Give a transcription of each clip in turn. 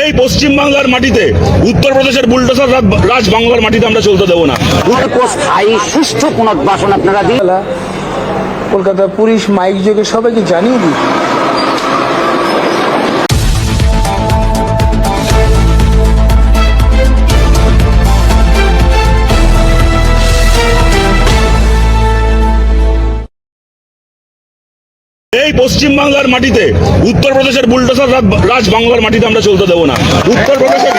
এই পশ্চিম বাংলার মাটিতে উত্তরপ্রদেশের বুলডোজার রাজ বাংলার মাটিতে আমরা চলতে দেবো না। স্থায়ী সুষ্ঠু পুনর্বাসন আপনারা দিন। কলকাতা পুলিশ মাইক যোগে সবাইকে জানিয়ে দিই। এই পশ্চিম বাংলার মাটিতে উত্তরপ্রদেশের বুলডোজার রাজ বাংলার মাটিতে আমরা চলতে দেবো না। উত্তরপ্রদেশের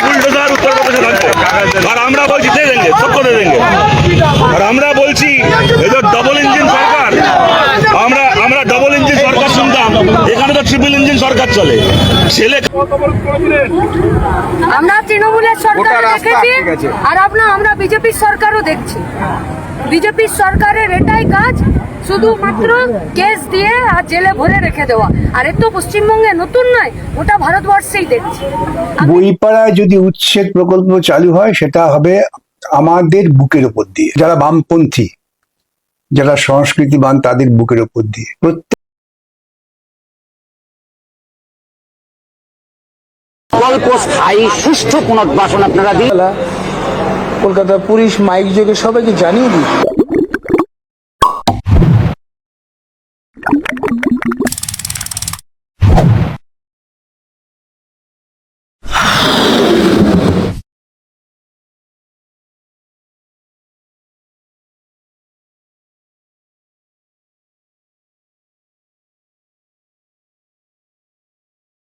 বুলডোজার উত্তরপ্রদেশে থাকবে, আর আমরা বলছি দে দেंगे, सबको दे देंगे। আর আমরা বলছি এই যে ডবল ইঞ্জিন সরকার, আমরা ডবল ইঞ্জিন সরকার শুনতাম, এখানে তো ট্রিপল ইঞ্জিন সরকার চলে। ছেলে আমরা তৃণমূলের সরকার দেখেছি, আর আমরা বিজেপির সরকারও দেখছি। বিজেপির সরকারের এটাই কাজ, শুধুমাত্র কেস দিয়ে আর জেলে ভরে রেখে দেওয়া। আর এর তো পশ্চিমবঙ্গে নতুন নয়, ওটা ভারতবর্ষেই দেখছি। বইপাড়ায় যদি উচ্ছেদ প্রকল্প চালু হয় সেটা হবে আমাদের বুকের উপর দিয়ে, যারা বামপন্থী, যারা সংস্কৃতিবান, তাদের বুকের উপর দিয়ে। অল্প স্থায়ী সুষ্ঠু পুনর্বাসন আপনারা দিন। কলকাতা পুলিশ মাইক যোগে সবাইকে জানিয়ে দিই।